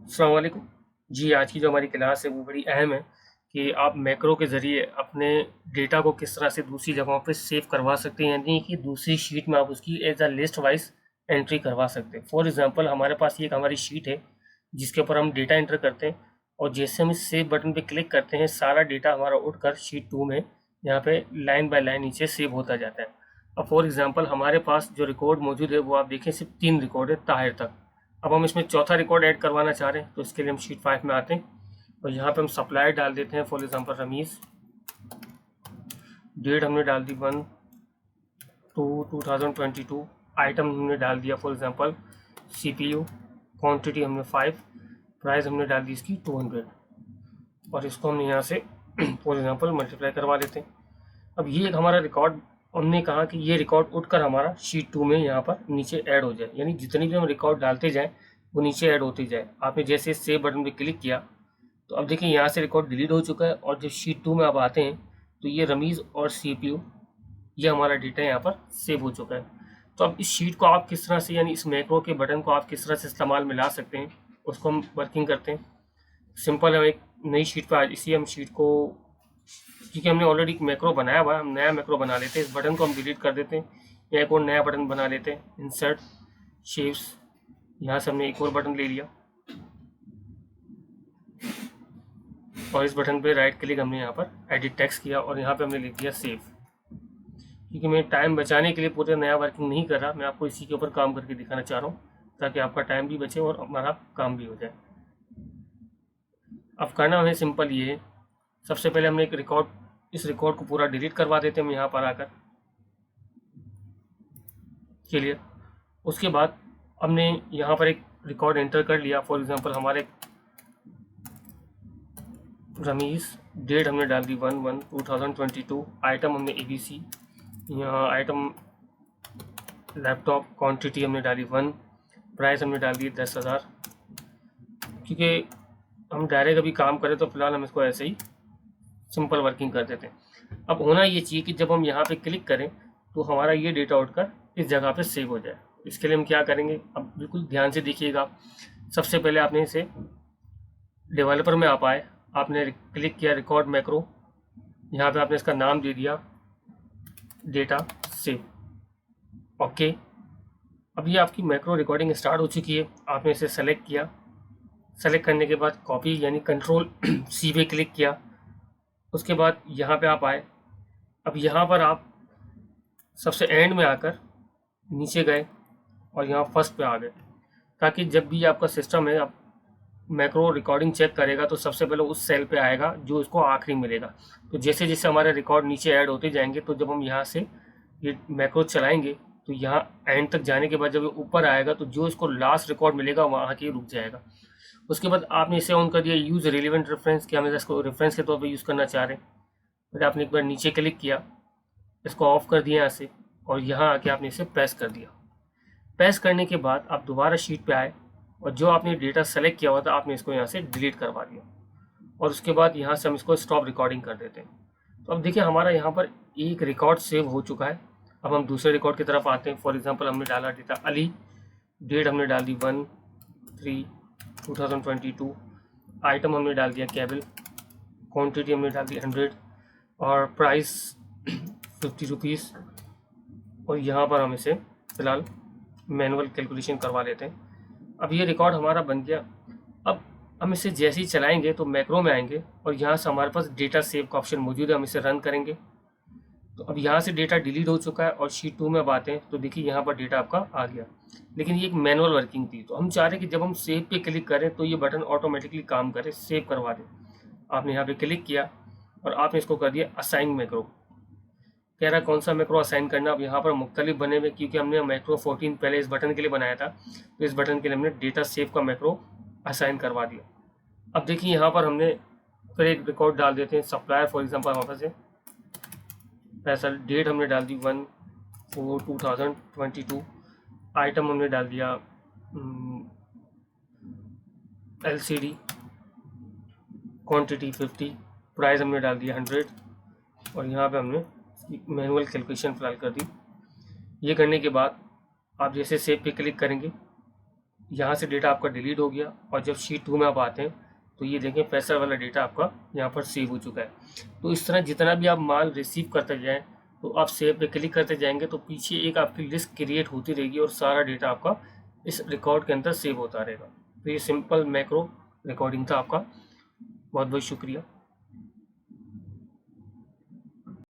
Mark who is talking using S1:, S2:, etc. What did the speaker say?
S1: अस्सलाम वालेकुम। जी, आज की जो हमारी क्लास है वो बड़ी अहम है कि आप मैक्रो के ज़रिए अपने डेटा को किस तरह से दूसरी जगहों पे सेव करवा सकते हैं, यानी कि दूसरी शीट में आप उसकी as a list wise entry करवा सकते हैं। फॉर एग्जांपल हमारे पास ये एक हमारी शीट है जिसके ऊपर हम डेटा एंटर करते हैं और जैसे हम इस सेव बटन पे क्लिक करते हैं सारा डेटा हमारा उठकर शीट 2 में यहाँ पे लाइन बाय लाइन नीचे सेव होता जाता है। अब फॉर एग्जांपल हमारे पास जो रिकॉर्ड मौजूद है वो आप देखें सिर्फ 3 रिकॉर्ड है ताहिर तक। अब हम इसमें चौथा रिकॉर्ड ऐड करवाना चाह रहे हैं तो इसके लिए हम शीट 5 में आते हैं और यहाँ पे हम सप्लायर डाल देते हैं। फॉर एग्जांपल रमीज, डेट हमने डाल दी 1/2/2022, आइटम हमने डाल दिया फॉर एग्जांपल CPU, क्वांटिटी हमने 5, प्राइस हमने डाल दी इसकी 200 और इसको हमने यहाँ से फॉर एग्जांपल मल्टीप्लाई करवा लेते हैं। अब ये एक हमारा रिकॉर्ड, हमने कहा कि ये रिकॉर्ड उठकर हमारा शीट 2 में यहाँ पर नीचे ऐड हो जाए, यानी जितनी भी हम रिकॉर्ड डालते जाएं वो नीचे ऐड होती जाए। आपने जैसे सेव बटन पे क्लिक किया तो अब देखिए यहाँ से रिकॉर्ड डिलीट हो चुका है और जब शीट 2 में आप आते हैं तो ये रमीज़ और CPU, ये हमारा डेटा यहाँ पर सेव हो चुका है। तो अब इस शीट को आप किस तरह से, यानी इस मैक्रो के बटन को आप किस तरह से इस्तेमाल में ला सकते हैं उसको हम वर्किंग करते हैं। सिंपल, हम एक नई शीट पर इसी हम शीट को, क्योंकि हमने ऑलरेडी मैक्रो बनाया हुआ है, हम नया मैक्रो बना लेते हैं। इस बटन को हम डिलीट कर देते हैं या एक और नया बटन बना लेते हैं। इंसर्ट शेप्स, यहाँ से हमने एक और बटन ले लिया और इस बटन पे राइट क्लिक हमने यहाँ पर एडिट टेक्स्ट किया और यहाँ पे हमने लिख दिया सेव। क्योंकि मैं टाइम बचाने के लिए पूरा नया वर्किंग नहीं कर रहा, मैं आपको इसी के ऊपर काम करके दिखाना चाह रहा हूँ ताकि आपका टाइम भी बचे और हमारा काम भी हो जाए। अब करना हमें सिंपल ये है, सबसे पहले हमने एक रिकॉर्ड, इस रिकॉर्ड को पूरा डिलीट करवा देते हैं हम यहाँ पर आकर। क्लियर। उसके बाद हमने यहाँ पर एक रिकॉर्ड एंटर कर लिया। फॉर एग्जांपल हमारे रमीज़, डेट हमने डाल दी 1/1/2022, आइटम हमने ABC, यहाँ आइटम लैपटॉप, क्वांटिटी हमने डाली 1, प्राइस हमने डाल दी 10,000। क्योंकि हम डायरेक्ट अभी काम करें तो फिलहाल हम इसको ऐसे ही सिंपल वर्किंग कर देते हैं। अब होना ये चाहिए कि जब हम यहाँ पे क्लिक करें तो हमारा ये डेटा उठकर इस जगह पे सेव हो जाए। इसके लिए हम क्या करेंगे, अब बिल्कुल ध्यान से देखिएगा। सबसे पहले आपने इसे डेवलपर में आप आए, आपने क्लिक किया रिकॉर्ड मैक्रो, यहाँ पे आपने इसका नाम दे दिया डेटा सेव। ओके, अब ये आपकी मैक्रो रिकॉर्डिंग स्टार्ट हो चुकी है। आपने इसे सेलेक्ट किया, सेलेक्ट करने के बाद कॉपी यानी कंट्रोल C पे क्लिक किया। उसके बाद यहाँ पे आप आए, अब यहाँ पर आप सबसे एंड में आकर नीचे गए और यहाँ फर्स्ट पे आ गए, ताकि जब भी आपका सिस्टम है, आप मैक्रो रिकॉर्डिंग चेक करेगा तो सबसे पहले उस सेल पे आएगा जो इसको आखिरी मिलेगा। तो जैसे जैसे हमारे रिकॉर्ड नीचे ऐड होते जाएंगे तो जब हम यहाँ से ये मैक्रो चलाएंगे तो यहाँ एंड तक जाने के बाद जब ये ऊपर आएगा तो जो इसको लास्ट रिकॉर्ड मिलेगा वहाँ के रुक जाएगा। उसके बाद आपने इसे ऑन कर दिया यूज़ रिलेवेंट रेफरेंस, कि हम इसको रेफरेंस के तौर पर यूज़ करना चाह रहे हैं। फिर आपने एक बार नीचे क्लिक किया, इसको ऑफ कर दिया यहाँ से और यहाँ आके आपने इसे प्रेस कर दिया। प्रेस करने के बाद आप दोबारा शीट पे आए और जो आपने डेटा सेलेक्ट किया हुआ था आपने इसको यहाँ से डिलीट करवा दिया और उसके बाद यहाँ से हम इसको स्टॉप रिकॉर्डिंग कर देते हैं। तो अब देखिए हमारा यहाँ पर एक रिकॉर्ड सेव हो चुका है। अब हम दूसरे रिकॉर्ड की तरफ आते हैं। फॉर एग्जांपल हमने डाला डेटा अली, डेट हमने डाल दी 1/3/2022, आइटम हमने डाल दिया केबल, क्वान्टिटी हमने डाल दी 100 और प्राइस 50 रुपीज़। और यहाँ पर हम इसे फ़िलहाल मैनुअल कैलकुलेशन करवा लेते हैं। अब ये रिकॉर्ड हमारा बन गया। अब हम इसे जैसे ही चलाएंगे तो मैक्रो में आएंगे और यहाँ से हमारे पास डेटा सेव का ऑप्शन मौजूद है, हम इसे रन करेंगे। तो अब यहाँ से डेटा डिलीट हो चुका है और शीट 2 में अब आते हैं तो देखिए यहाँ पर डेटा आपका आ गया, लेकिन ये एक मैनुअल वर्किंग थी। तो हम चाह रहे हैं कि जब हम सेव पे क्लिक करें तो ये बटन ऑटोमेटिकली काम करे, सेव करवा दे। आपने यहाँ पे क्लिक किया और आपने इसको कर दिया असाइन मैक्रो। कह रहा है कौन सा मैक्रो असाइन करना। अब यहाँ पर मुख्तलिफ बने हुए, क्योंकि हमने मैक्रो 14 पहले इस बटन के लिए बनाया था तो इस बटन के लिए हमने डेटा सेव का मैक्रो असाइन करवा दिया। अब देखिए यहाँ पर हमने फिर एक रिकॉर्ड डाल देते हैं सप्लायर। फॉर एग्जांपल हमारे पास है पैसा, डेट हमने डाल दी 1/4/2022, आइटम हमने डाल दिया LCD, क्वांटिटी 50, प्राइस हमने डाल दिया 100 और यहाँ पे हमने मैनुअल कैलकुलेशन फिलहाल कर दी। ये करने के बाद आप जैसे सेव पे क्लिक करेंगे यहाँ से डेटा आपका डिलीट हो गया और जब शीट 2 में आप आते हैं तो ये देखें पैसा वाला डेटा आपका यहाँ पर सेव हो चुका है। तो इस तरह जितना भी आप माल रिसीव करते जाएं तो आप सेव पे क्लिक करते जाएंगे तो पीछे एक आपकी लिस्ट क्रिएट होती रहेगी और सारा डेटा आपका इस रिकॉर्ड के अंदर सेव होता रहेगा। तो ये सिंपल मैक्रो रिकॉर्डिंग था आपका। बहुत बहुत शुक्रिया।